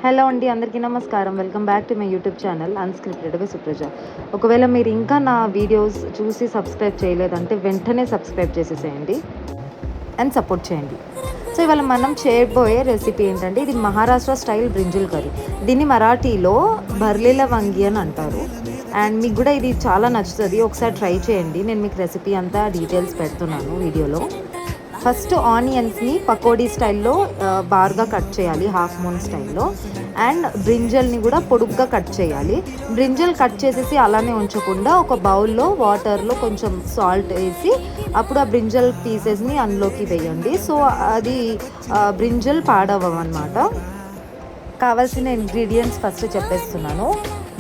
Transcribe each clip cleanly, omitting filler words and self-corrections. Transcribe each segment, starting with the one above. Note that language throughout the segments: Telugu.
హలో అండి, అందరికీ నమస్కారం. Welcome back to my YouTube channel unscripted by Supraja. ఒకవేళ మీరు ఇంకా నా వీడియోస్ చూసి సబ్స్క్రైబ్ చేయలేదంటే వెంటనే సబ్స్క్రైబ్ చేసేసేయండి అండ్ సపోర్ట్ చేయండి. సో ఇవాళ మనం చేయబోయే రెసిపీ ఏంటంటే, ఇది మహారాష్ట్ర స్టైల్ బ్రింజల్ కర్రీ. దీన్ని మరాఠీలో భర్లీల వంగి అని అంటారు. అండ్ మీకు కూడా ఇది చాలా నచ్చుతుంది, ఒకసారి ట్రై చేయండి. నేను మీకు రెసిపీ అంతా డీటెయిల్స్ పెడుతున్నాను వీడియోలో. ఫస్ట్ ఆనియన్స్ని పకోడీ స్టైల్లో బార్గా కట్ చేయాలి, హాఫ్ మూన్ స్టైల్లో. అండ్ బ్రింజల్ని కూడా పొడుగ్గా కట్ చేయాలి. బ్రింజల్ కట్ చేసేసి అలానే ఉంచకుండా ఒక బౌల్లో వాటర్లో కొంచెం సాల్ట్ వేసి అప్పుడు ఆ బ్రింజల్ పీసెస్ని అందులోకి వేయండి. సో అది బ్రింజల్ పాడవన్నమాట. కావాల్సిన ఇంగ్రీడియంట్స్ ఫస్ట్ చెప్పేస్తున్నాను.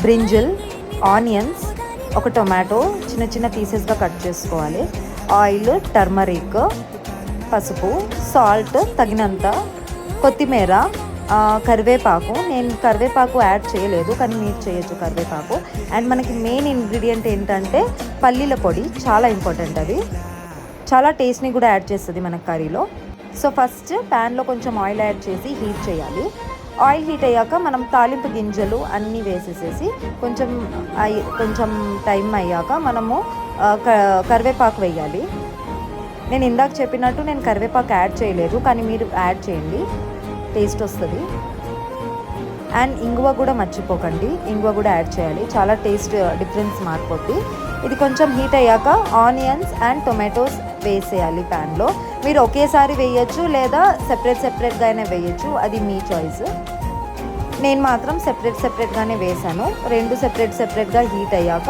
బ్రింజల్, ఆనియన్స్, ఒక టొమాటో చిన్న చిన్న పీసెస్గా కట్ చేసుకోవాలి, ఆయిల్, టర్మరిక్, పసుపు, సాల్ట్ తగినంత, కొత్తిమీర, కరివేపాకు. నేను కరివేపాకు యాడ్ చేయలేదు కానీ మీరు చేయొచ్చు కరివేపాకు. అండ్ మనకి మెయిన్ ఇంగ్రీడియంట్ ఏంటంటే పల్లీల పొడి, చాలా ఇంపార్టెంట్. అది చాలా టేస్ట్ని కూడా యాడ్ చేస్తుంది మన కర్రీలో. సో ఫస్ట్ ప్యాన్లో కొంచెం ఆయిల్ యాడ్ చేసి హీట్ చేయాలి. ఆయిల్ హీట్ అయ్యాక మనం తాలింపు గింజలు అన్నీ వేసేసేసి కొంచెం టైం అయ్యాక మనము కరివేపాకు వేయాలి. నేను ఇందాక చెప్పినట్టు నేను కరివేపాకు యాడ్ చేయలేదు కానీ మీరు యాడ్ చేయండి, టేస్ట్ వస్తుంది. అండ్ ఇంగువ కూడా మర్చిపోకండి, ఇంగువ కూడా యాడ్ చేయాలి, చాలా టేస్ట్ డిఫరెన్స్ మారిపోద్ది. ఇది కొంచెం హీట్ అయ్యాక ఆనియన్స్ అండ్ టొమాటోస్ వేసేయాలి ప్యాన్లో. మీరు ఒకేసారి వేయచ్చు లేదా సెపరేట్గా అయినా వేయచ్చు, అది మీ చాయిస్. నేను మాత్రం సెపరేట్గానే వేసాను. రెండు సెపరేట్గా హీట్ అయ్యాక,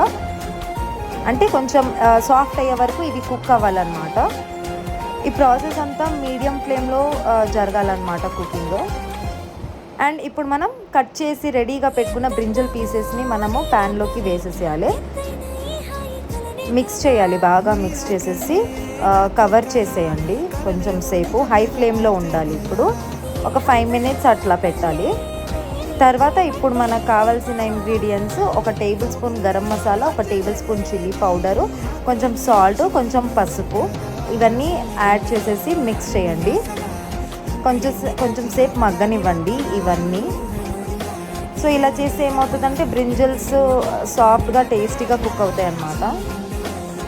అంటే కొంచెం సాఫ్ట్ అయ్యే వరకు ఇది కుక్ అవ్వాలన్నమాట. ఈ ప్రాసెస్ అంతా మీడియం ఫ్లేమ్లో జరగాలన్నమాట కుకింగ్. అండ్ ఇప్పుడు మనం కట్ చేసి రెడీగా పెట్టుకున్న బ్రింజల్ పీసెస్ని మనము ప్యాన్లోకి వేసేసేయాలి. మిక్స్ చేయాలి, బాగా మిక్స్ చేసేసి కవర్ చేసేయండి కొంచెం సేపు. హై ఫ్లేమ్లో ఉండాలి. ఇప్పుడు ఒక 5 minutes అట్లా పెట్టాలి. తర్వాత ఇప్పుడు మనకు కావాల్సిన ఇంగ్రీడియంట్స్: ఒక టేబుల్ స్పూన్ గరం మసాలా, ఒక టేబుల్ స్పూన్ చిల్లీ పౌడరు, కొంచెం సాల్ట్, కొంచెం పసుపు, ఇవన్నీ యాడ్ చేసేసి మిక్స్ చేయండి. కొంచెం సేపు మగ్గనివ్వండి ఇవన్నీ. సో ఇలా చేస్తే ఏమవుతుందంటే బ్రింజల్స్ సాఫ్ట్గా టేస్టీగా కుక్ అవుతాయి అన్నమాట.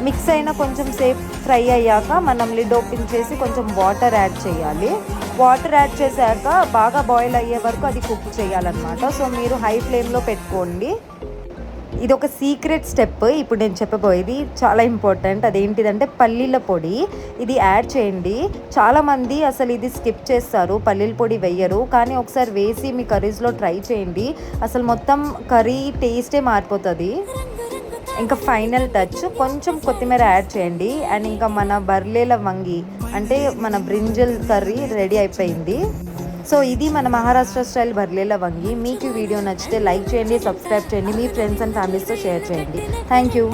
మిక్స్ అయిన కొంచెం సేపు ఫ్రై అయ్యాక మనం లిడ్ ఓపెన్ చేసి కొంచెం వాటర్ యాడ్ చేయాలి. వాటర్ యాడ్ చేశాక బాగా బాయిల్ అయ్యే వరకు అది కుక్ చేయాలన్నమాట. సో మీరు హై ఫ్లేమ్లో పెట్టుకోండి. ఇది ఒక సీక్రెట్ స్టెప్ ఇప్పుడు నేను చెప్పబోయేది, చాలా ఇంపార్టెంట్. అదేంటిదంటే పల్లీల పొడి. ఇది యాడ్ చేయండి. చాలామంది అసలు ఇది స్కిప్ చేస్తారు, పల్లీల పొడి వేయరు. కానీ ఒకసారి వేసి మీ కర్రీస్లో ట్రై చేయండి, అసలు మొత్తం కర్రీ టేస్టే మారిపోతుంది. ఇంకా ఫైనల్ టచ్ కొంచెం కొత్తిమీర యాడ్ చేయండి. అండ్ ఇంకా మన బర్లేల వంగి అంటే మన బ్రింజల్ కర్రీ రెడీ అయిపోయింది. సో ఇది మన మహారాష్ట్ర స్టైల్ బర్లేల వంగి. మీకు వీడియో నచ్చితే లైక్ చేయండి, సబ్స్క్రైబ్ చేయండి, మీ ఫ్రెండ్స్ అండ్ ఫ్యామిలీస్తో షేర్ చేయండి. Thank you.